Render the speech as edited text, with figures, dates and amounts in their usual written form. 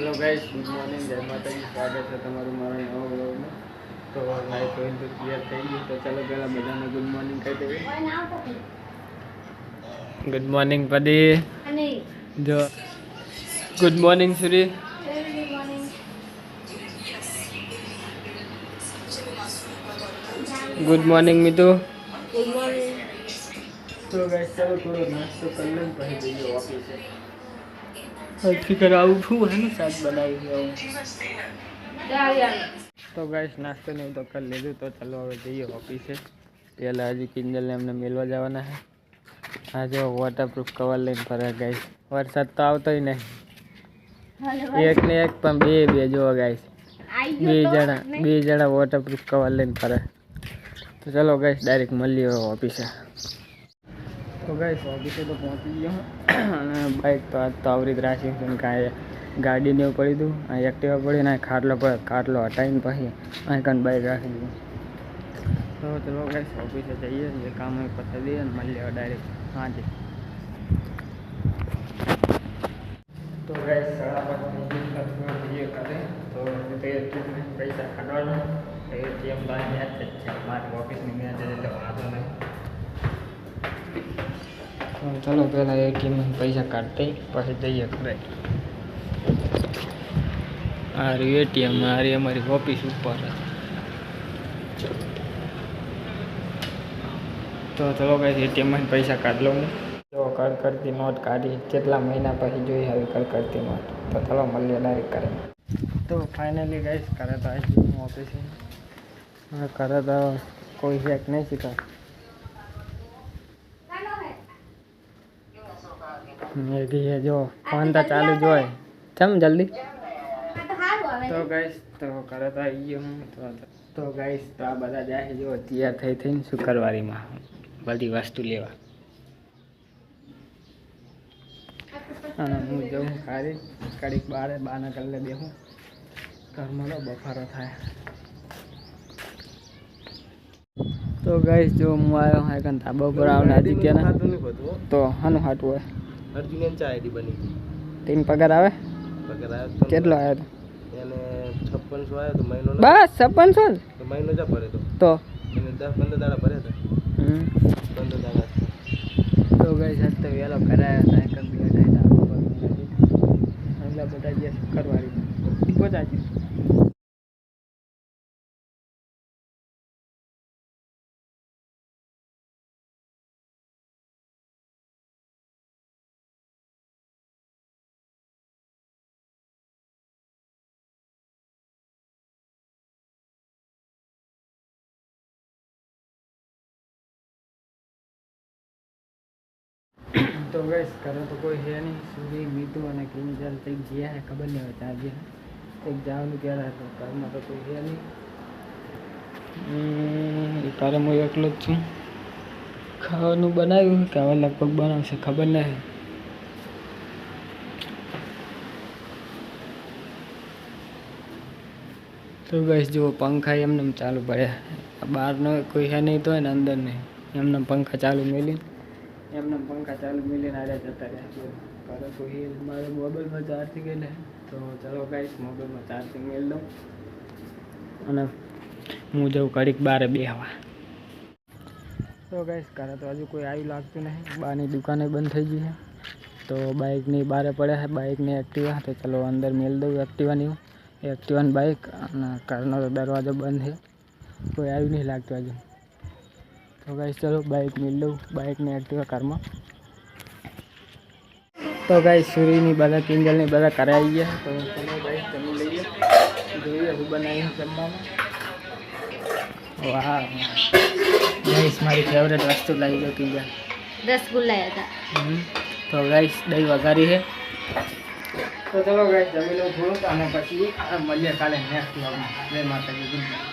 Hello guys, good morning, जय माता जी। स्वागत है તમારું મારા નવા વ્લોગમાં। તો લાઈફ હોય તો ક્લિયર થઈ ગયું, તો ચાલો પહેલાં બધાને ગુડ મોર્નિંગ કહી દઈએ। ગુડ મોર્નિંગ પદી, જો ગુડ મોર્નિંગ સુરી, good morning Mitu, good morning. तो गाइस चलो थोड़ा नाश्तो कर लें પછી જઈએ ઓફિસે। अच्छी कर आऊँ है ना, साथ बनाई हूँ। तो गाइस नाश्तो नहीं तो कर लीधું, तो चलो હવે જઈએ ઓફિસે। પહેલાં હજી કિંજલને એમને મેળવા જવાના છે। આ જો વોટરપ્રૂફ કવર લઈને ફરે ગાઈસ, વરસાદ તો આવતોય નહીં, એક ને એક પણ બે જો ગાઈસ, બે જણા વોટરપ્રૂફ કવર લઈને ફરે। तो चलो गाइस डायरेक्ट મળીએ ઓફિસે। तो गाइस ऑफिसे तो पहुंची गया हूँ। बाइक तो आज तो आवरी राशि गाड़ी ने पड़ी दूँ, एक्टिवा पड़ी ना, खाटलो हटाई पी कन बाइक राखी दूँ। तो चलो गाइस ऑफिसे जाइए, ये काम है पता दिए મળીએ डायरेक्ट। हाँ जी। तो गाइस 5:30 ये करें तो पैसा काटवाना एटीएम बाहर मारे ऑफिस में गया तो वाँधो नहीं। तो चलो पहला एटीएम में पैसा काटते પછી જઈએ ઘરે। आ रही एटीएम, आ रही हमारी ऑफिस ऊपर। तो चलो गाइस एटीएम में पैसा काट लो। जो करती नोट काढ़ी કેટલા મહિના પછી જોઈ હવે કરતી નોટ। तो चलो મળીએ डायरेक्ट करे। तो फाइनली गाइस करे तो आज ऑफिस में करे तो कोई हैक नहीं सीखा। मैगी है जो फोन तो चालू जो है चम जल्दी। तो गाइस तो करे तो आई हूँ। तो गाइस तो आ बधा जाए जो तैयार થઈ થઈને શુક્રવારીમાં બધી વસ્તુ લેવા। અને હું જઉં ખાલી કડીક બાના કલાકે બેહું, ઘરમાં તો બફારો થાય। तो गाइस जो હું આવ્યો હા કન ધાબા ઉપર આવને આદિત્યના તો હાનું હાટું હોય અર્જુનન ચા આઈડી બની तीन पगार આવે તો કેટલો આવ્યો તો એને 5600 આવ્યો તો મહિનો બસ 5600 તો મહિનો જ ભરે તો એને 10-15 દાડા ભરે હતા 15 દાડા। તો ગાઈસ આજ તો વેલો કરાયા હતા એક બેઠા ધાબા પર હમણાં બધા જે શુક્રવારી પહોંચાડી। तो गैस करे तो कोई है नहीं, सूरी मीतू और किंजल तक गया है, खबर नहीं होता आज तक जाऊँ क्या रहा तो घर में तो कोई है नहीं। कारण मैं एकलो ज छूँ, खाવાનું બનાવ્યું કે હવે લગભગ બનાવશે ખબર નહીં। तो गैस जो पंखा एमने चालू पड़े, बहार न कोई है नहीं तो है अंदर नहीं, एमने पंखा चालू मिली एमने पंखा चालू मिली आरे जता रहे। करे तो ही मारे मोबाइल में चार्जिंग है, तो चलो गाइस मोबाइल में चार्जिंग मेल दो અને હું જાઉં કડીક બારે બેહવા। તો ગાઈસ કરે તો હજુ કોઈ આવ્યું લાગતું નહીં, બારની દુકાને બંધ થઈ ગઈ છે। તો બાઇકની બારે પડ્યા છે, બાઇકની એક્ટિવા। તો ચલો અંદર મેલ દઉં એક્ટિવાની બાઇક, અને ઘરનો તો દરવાજો બંધ છે, કોઈ આવ્યું નહીં લાગતું હજુ। तो गाइस चलो बाइक मिल लो, बाइक ने एक्टिवा कार में। तो गाइस सूरी नहीं बदा किंजल नहीं बदा कराई है। तो चलो गाइस जमी लीजिए, જોઈએ હું બનાવી જમવામાં। वाह गाइस મારી ફેવરેટ વસ્તુ લાવી દો કિંજલ, रसगुल्ला था। तो गाइस દહીં વઘારી है। तो चलो गाइस जमी लो થોડુંક અને પછી મળીએ કાલે નેક્સ્ટ વ્લોગમાં। જય માતાજી।